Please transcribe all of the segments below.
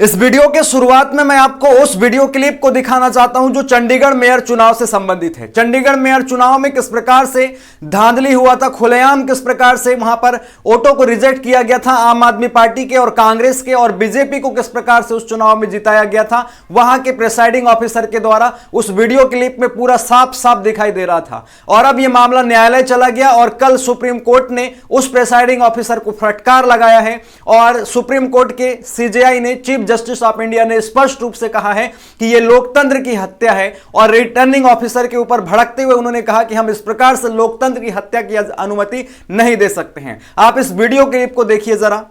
इस वीडियो के शुरुआत में मैं आपको उस वीडियो क्लिप को दिखाना चाहता हूं जो चंडीगढ़ मेयर चुनाव से संबंधित है। चंडीगढ़ मेयर चुनाव में किस प्रकार से धांधली हुआ था, खुलेआम किस प्रकार से वहां पर वोटों को रिजेक्ट किया गया था, आम आदमी पार्टी के और कांग्रेस के और बीजेपी को किस प्रकार से उस चुनाव में जिताया गया था, वहां के प्रिसाइडिंग ऑफिसर के द्वारा उस वीडियो क्लिप में पूरा साफ साफ दिखाई दे रहा था। और अब यह मामला न्यायालय चला गया और कल सुप्रीम कोर्ट ने उस प्रिसाइडिंग ऑफिसर को फटकार लगाया है और सुप्रीम कोर्ट के सीजेआई ने, चीफ जस्टिस ऑफ इंडिया ने स्पष्ट रूप से कहा है कि यह लोकतंत्र की हत्या है। और रिटर्निंग ऑफिसर के ऊपर भड़कते हुए उन्होंने कहा कि हम इस प्रकार से लोकतंत्र की हत्या की अनुमति नहीं दे सकते हैं। आप इस वीडियो क्लिप को देखिए जरा।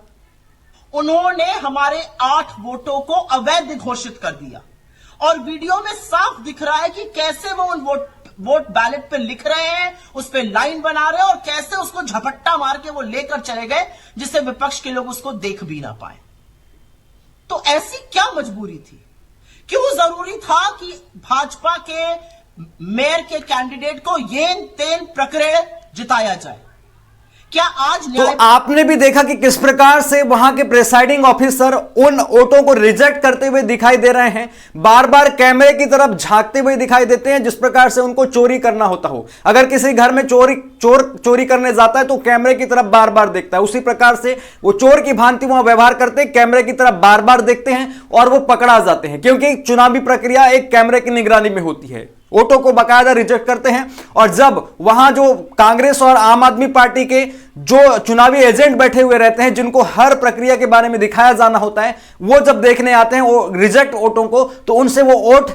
उन्होंने हमारे 8 वोटों को अवैध घोषित कर दिया और वीडियो में साफ दिख रहा है कि कैसे वो उन वोट बैलेट पे लिख रहे हैं, उस पे लाइन बना रहे हैं और कैसे उसको झपट्टा मार के वो लेकर चले गए जिससे विपक्ष के लोग उसको देख भी ना पाए। तो ऐसी क्या मजबूरी थी? क्यों जरूरी था कि भाजपा के मेयर के कैंडिडेट को येन तेन प्रकरण जिताया जाए? क्या आज तो आपने भी देखा कि किस प्रकार से वहां के प्रिसाइडिंग ऑफिसर उन वोटों को रिजेक्ट करते हुए दिखाई दे रहे हैं, बार बार कैमरे की तरफ झांकते हुए दिखाई देते हैं, जिस प्रकार से उनको चोरी करना होता हो। अगर किसी घर में चोरी करने जाता है तो कैमरे की तरफ बार बार देखता है, उसी प्रकार से वो चोर की भांति वहां व्यवहार करते हैं, कैमरे की तरफ बार बार देखते हैं और वो पकड़ा जाते हैं, क्योंकि चुनावी प्रक्रिया एक कैमरे की निगरानी में होती है। वोटों को बाकायदा रिजेक्ट करते हैं और जब वहां जो कांग्रेस और आम आदमी पार्टी के जो चुनावी एजेंट बैठे हुए रहते हैं, जिनको हर प्रक्रिया के बारे में दिखाया जाना होता है, वो जब देखने आते हैं वो रिजेक्ट वोटों को, तो उनसे वो वोट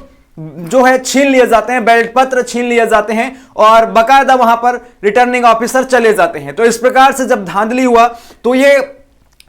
जो है छीन लिए जाते हैं, बैलेट पत्र छीन लिए जाते हैं और बाकायदा वहां पर रिटर्निंग ऑफिसर चले जाते हैं। तो इस प्रकार से जब धांधली हुआ तो ये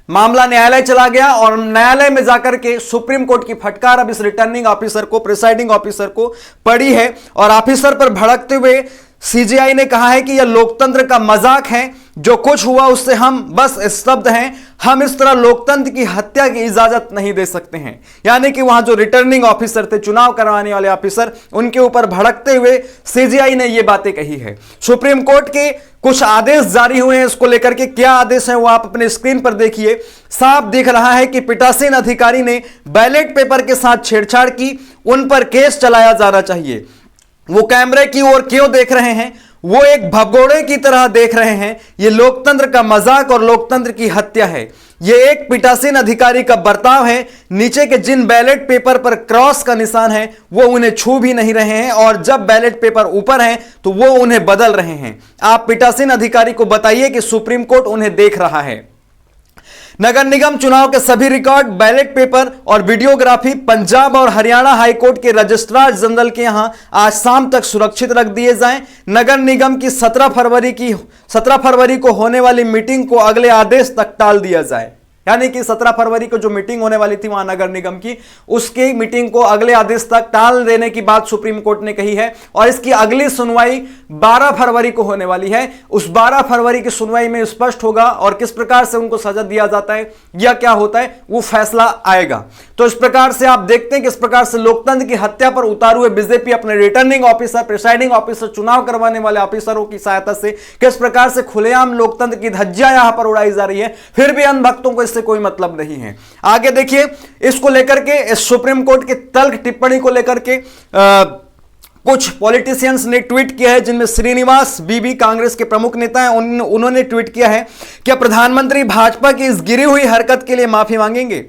मामला न्यायालय चला गया और न्यायालय में जाकर के सुप्रीम कोर्ट की फटकार अब इस रिटर्निंग ऑफिसर को, प्रिसाइडिंग ऑफिसर को पड़ी है। और ऑफिसर पर भड़कते हुए सीजेआई ने कहा है कि यह लोकतंत्र का मजाक है, जो कुछ हुआ उससे हम बस स्तब्ध हैं, हम इस तरह लोकतंत्र की हत्या की इजाजत नहीं दे सकते हैं। यानी कि वहां जो रिटर्निंग ऑफिसर थे, चुनाव करवाने वाले ऑफिसर, उनके ऊपर भड़कते हुए सीजेआई ने यह बातें कही है। सुप्रीम कोर्ट के कुछ आदेश जारी हुए हैं, इसको लेकर के क्या आदेश है वो आप अपने स्क्रीन पर देखिए। साफ दिख रहा है कि पीठासीन अधिकारी ने बैलेट पेपर के साथ छेड़छाड़ की, उन पर केस चलाया जाना चाहिए। वो कैमरे की ओर क्यों देख रहे हैं? वो एक भगोड़े की तरह देख रहे हैं। यह लोकतंत्र का मजाक और लोकतंत्र की हत्या है। यह एक पीठासीन अधिकारी का बर्ताव है। नीचे के जिन बैलेट पेपर पर क्रॉस का निशान है वो उन्हें छू भी नहीं रहे हैं और जब बैलेट पेपर ऊपर हैं तो वो उन्हें बदल रहे हैं। आप पीठासीन अधिकारी को बताइए कि सुप्रीम कोर्ट उन्हें देख रहा है। नगर निगम चुनाव के सभी रिकॉर्ड, बैलेट पेपर और वीडियोग्राफी पंजाब और हरियाणा हाईकोर्ट के रजिस्ट्रार जनरल के यहां आज शाम तक सुरक्षित रख दिए जाएं। नगर निगम की 17 फरवरी को होने वाली मीटिंग को अगले आदेश तक टाल दिया जाए। यानी कि 17 फरवरी को जो मीटिंग होने वाली थी वहां नगर निगम की, उसकी मीटिंग को अगले आदेश तक टाल देने की बात सुप्रीम कोर्ट ने कही है। और इसकी अगली सुनवाई 12 फरवरी को होने वाली है। उस 12 फरवरी की सुनवाई में स्पष्ट होगा और किस प्रकार से उनको सजा दिया जाता है या क्या होता है वो फैसला आएगा। तो इस प्रकार से आप देखते हैं कि इस प्रकार से लोकतंत्र की हत्या पर उतारू हुए बीजेपी अपने रिटर्निंग ऑफिसर, प्रिसाइडिंग ऑफिसर, चुनाव करवाने वाले ऑफिसरों की सहायता से किस प्रकार से खुलेआम लोकतंत्र की धज्जियां यहां पर उड़ाई जा रही है। फिर भी अंधभक्तों को से कोई मतलब नहीं है। आगे देखिए, इसको लेकर के सुप्रीम कोर्ट के तल्ख टिप्पणी को लेकर के कुछ पॉलिटिशियंस ने ट्वीट किया है, जिनमें श्रीनिवास बीबी कांग्रेस के प्रमुख नेता हैं। उन्होंने ट्वीट किया है, क्या प्रधानमंत्री भाजपा की इस गिरी हुई हरकत के लिए माफी मांगेंगे?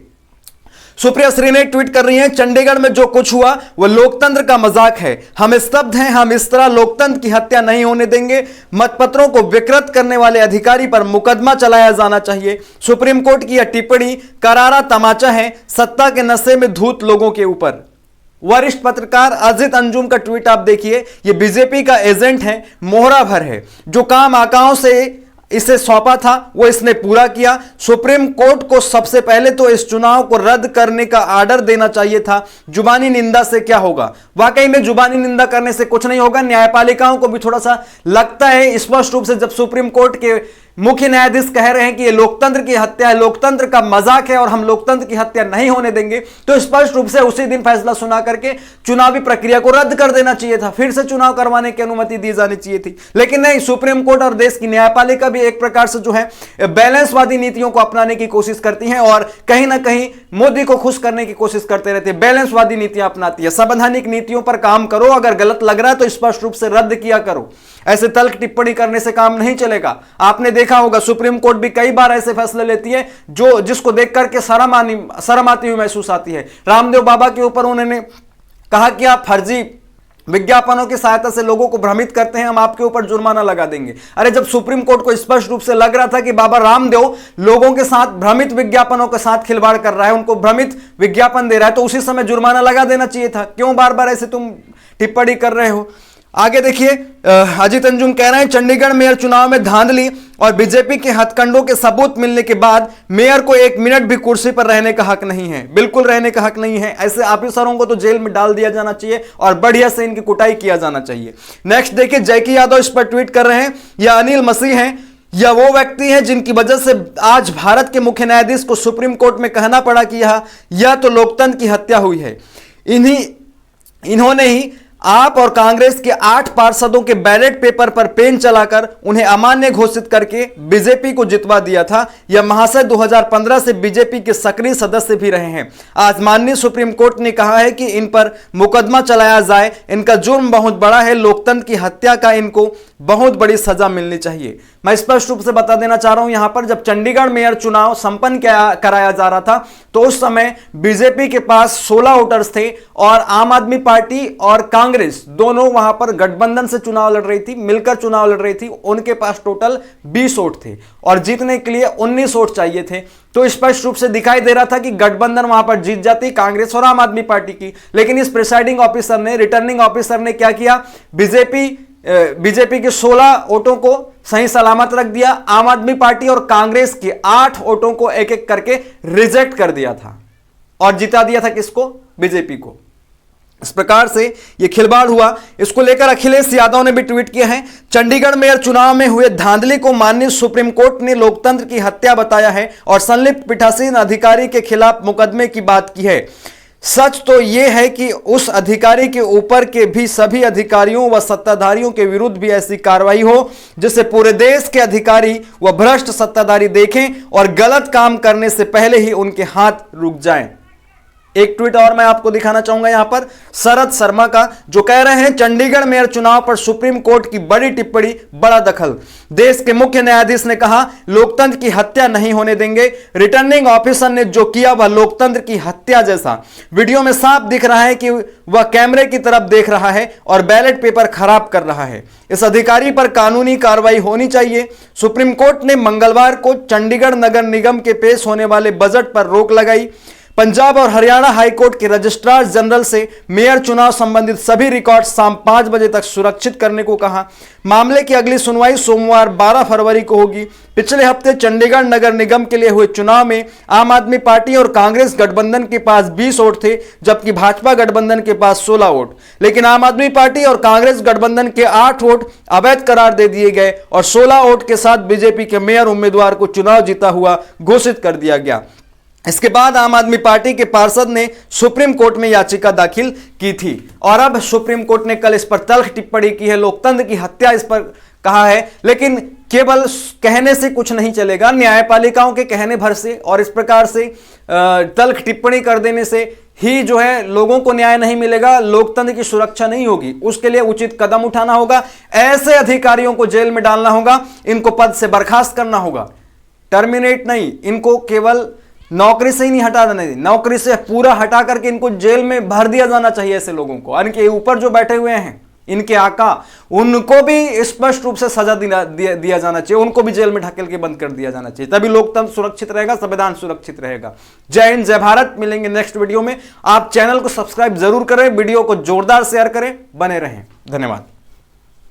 सुप्रिया श्री ने ट्वीट कर रही हैं, चंडीगढ़ में जो कुछ हुआ वह लोकतंत्र का मजाक है, हम स्तब्ध हैं, हम इस तरह लोकतंत्र की हत्या नहीं होने देंगे। मतपत्रों को विकृत करने वाले अधिकारी पर मुकदमा चलाया जाना चाहिए। सुप्रीम कोर्ट की यह टिप्पणी करारा तमाचा है सत्ता के नशे में धूत लोगों के ऊपर। वरिष्ठ पत्रकार अजित अंजुम का ट्वीट आप देखिए। यह बीजेपी का एजेंट है, मोहरा भर है, जो काम आकाओं से इसे सौंपा था वो इसने पूरा किया। सुप्रीम कोर्ट को सबसे पहले तो इस चुनाव को रद्द करने का आर्डर देना चाहिए था। जुबानी निंदा से क्या होगा? वाकई में जुबानी निंदा करने से कुछ नहीं होगा। न्यायपालिकाओं को भी थोड़ा सा लगता है स्पष्ट रूप से, जब सुप्रीम कोर्ट के मुख्य न्यायाधीश कह रहे हैं कि ये लोकतंत्र की हत्या है, लोकतंत्र का मजाक है और हम लोकतंत्र की हत्या नहीं होने देंगे, तो स्पष्ट रूप से उसी दिन फैसला सुना करके चुनावी प्रक्रिया को रद्द कर देना चाहिए था, फिर से चुनाव करवाने की अनुमति दी जानी चाहिए थी। लेकिन नहीं, सुप्रीम कोर्ट और देश की न्यायपालिका भी एक प्रकार से जो है बैलेंसवादी नीतियों को अपनाने की कोशिश करती है और कहीं ना कहीं मोदी को खुश करने की कोशिश करते रहते हैं, बैलेंसवादी नीतियां अपनाती है। संवैधानिक नीतियों पर काम करो, अगर गलत लग रहा है तो स्पष्ट रूप से रद्द किया करो, ऐसे तल्ख टिप्पणी करने से काम नहीं चलेगा। आपने देखा होगा सुप्रीम कोर्ट भी कई बार ऐसे फैसले लेती है जो जिसको देख करके शर्म आती हुई महसूस आती है। रामदेव बाबा के ऊपर उन्होंने कहा कि आप फर्जी विज्ञापनों की सहायता से लोगों को भ्रमित करते हैं, हम आपके ऊपर जुर्माना लगा देंगे। अरे जब सुप्रीम कोर्ट को स्पष्ट रूप से लग रहा था कि बाबा रामदेव लोगों के साथ भ्रमित विज्ञापनों के साथ खिलवाड़ कर रहा है, उनको भ्रमित विज्ञापन दे रहा है, तो उसी समय जुर्माना लगा देना चाहिए था। क्यों बार बार ऐसे तुम टिप्पणी कर रहे हो? आगे देखिए, अजीत अंजुम कह रहे हैं चंडीगढ़ मेयर चुनाव में धांधली और बीजेपी के हथकंडों के सबूत मिलने के बाद मेयर को 1 मिनट भी कुर्सी पर रहने का हक नहीं है। बिल्कुल रहने का हक नहीं है। ऐसे ऑफिसरों को तो जेल में डाल दिया जाना चाहिए और बढ़िया से इनकी कुटाई किया जाना चाहिए। नेक्स्ट देखिए, जयकी यादव इस पर ट्वीट कर रहे हैं, यह अनिल मसीह हैं, यह वो व्यक्ति हैं जिनकी वजह से आज भारत के मुख्य न्यायाधीश को सुप्रीम कोर्ट में कहना पड़ा कि यह तो लोकतंत्र की हत्या हुई है। इन्होंने ही आप और कांग्रेस के 8 पार्षदों के बैलेट पेपर पर पेन चलाकर उन्हें अमान्य घोषित करके बीजेपी को जितवा दिया था। यह महाशय 2015 से बीजेपी के सक्रिय सदस्य भी रहे हैं। आज माननीय सुप्रीम कोर्ट ने कहा है कि इन पर मुकदमा चलाया जाए, इनका जुर्म बहुत बड़ा है, लोकतंत्र की हत्या का इनको बहुत बड़ी सजा मिलनी चाहिए। मैं स्पष्ट रूप से बता देना चाह रहा हूं, यहां पर जब चंडीगढ़ मेयर चुनाव संपन्न कराया जा रहा था तो उस समय बीजेपी के पास 16 वोटर्स थे और आम आदमी पार्टी और कांग्रेस दोनों वहां पर गठबंधन से चुनाव लड़ रही थी, मिलकर चुनाव लड़ रही थी। उनके पास टोटल 20 वोट थे और जीतने के लिए 19 वोट चाहिए थे। तो स्पष्ट रूप से दिखाई दे रहा था कि गठबंधन वहां पर जीत जाती, कांग्रेस और आम आदमी पार्टी की। लेकिन इस प्रिसाइडिंग ऑफिसर ने, रिटर्निंग ऑफिसर ने क्या किया, बीजेपी के 16 वोटों को सही सलामत रख दिया, आम आदमी पार्टी और कांग्रेस के 8 वोटों को एक एक करके रिजेक्ट कर दिया था और जिता दिया था किसको? बीजेपी को। इस प्रकार से यह खिलवाड़ हुआ। इसको लेकर अखिलेश यादव ने भी ट्वीट किया है, चंडीगढ़ मेयर चुनाव में हुए धांधली को माननीय सुप्रीम कोर्ट ने लोकतंत्र की हत्या बताया है और संलिप्त पीठासीन अधिकारी के खिलाफ मुकदमे की बात की है। सच तो यह है कि उस अधिकारी के ऊपर के भी सभी अधिकारियों व सत्ताधारियों के विरुद्ध भी ऐसी कार्रवाई हो जिससे पूरे देश के अधिकारी व भ्रष्ट सत्ताधारी देखें और गलत काम करने से पहले ही उनके हाथ रुक जाएं। एक ट्वीट और मैं आपको दिखाना चाहूंगा यहां पर, शरद शर्मा का, जो कह रहे हैं चंडीगढ़ मेयर चुनाव पर सुप्रीम कोर्ट की बड़ी टिप्पणी, बड़ा दखल। देश के मुख्य न्यायाधीश ने कहा लोकतंत्र की हत्या नहीं होने देंगे। रिटर्निंग ऑफिसर ने जो किया वह लोकतंत्र की हत्या जैसा। वीडियो में साफ दिख रहा है कि वह कैमरे की तरफ देख रहा है और बैलेट पेपर खराब कर रहा है। इस अधिकारी पर कानूनी कार्रवाई होनी चाहिए। सुप्रीम कोर्ट ने मंगलवार को चंडीगढ़ नगर निगम के पेश होने वाले बजट पर रोक लगाई। पंजाब और हरियाणा हाईकोर्ट के रजिस्ट्रार जनरल से मेयर चुनाव संबंधित सभी रिकॉर्ड शाम 5 बजे तक सुरक्षित करने को कहा। मामले की अगली सुनवाई सोमवार 12 फरवरी को होगी। पिछले हफ्ते चंडीगढ़ नगर निगम के लिए हुए चुनाव में आम आदमी पार्टी और कांग्रेस गठबंधन के पास 20 वोट थे, जबकि भाजपा गठबंधन के पास 16 वोट। लेकिन आम आदमी पार्टी और कांग्रेस गठबंधन के 8 वोट अवैध करार दे दिए गए और 16 वोट के साथ बीजेपी के मेयर उम्मीदवार को चुनाव जीता हुआ घोषित कर दिया गया। इसके बाद आम आदमी पार्टी के पार्षद ने सुप्रीम कोर्ट में याचिका दाखिल की थी और अब सुप्रीम कोर्ट ने कल इस पर तल्ख टिप्पणी की है, लोकतंत्र की हत्या इस पर कहा है। लेकिन केवल कहने से कुछ नहीं चलेगा, न्यायपालिकाओं के कहने भर से और इस प्रकार से तल्ख टिप्पणी कर देने से ही जो है लोगों को न्याय नहीं मिलेगा, लोकतंत्र की सुरक्षा नहीं होगी। उसके लिए उचित कदम उठाना होगा, ऐसे अधिकारियों को जेल में डालना होगा, इनको पद से बर्खास्त करना होगा, टर्मिनेट नहीं, इनको केवल नौकरी से ही नहीं हटा देना, नौकरी से पूरा हटा करके इनको जेल में भर दिया जाना चाहिए। ऐसे लोगों को, इनके ऊपर जो बैठे हुए हैं इनके आका, उनको भी स्पष्ट रूप से सजा दिया जाना चाहिए, उनको भी जेल में ढकेल के बंद कर दिया जाना चाहिए। तभी लोकतंत्र सुरक्षित रहेगा, संविधान सुरक्षित रहेगा। जय हिंद, जय भारत। मिलेंगे नेक्स्ट वीडियो में। आप चैनल को सब्सक्राइब जरूर करें, वीडियो को जोरदार शेयर करें, बने रहें। धन्यवाद।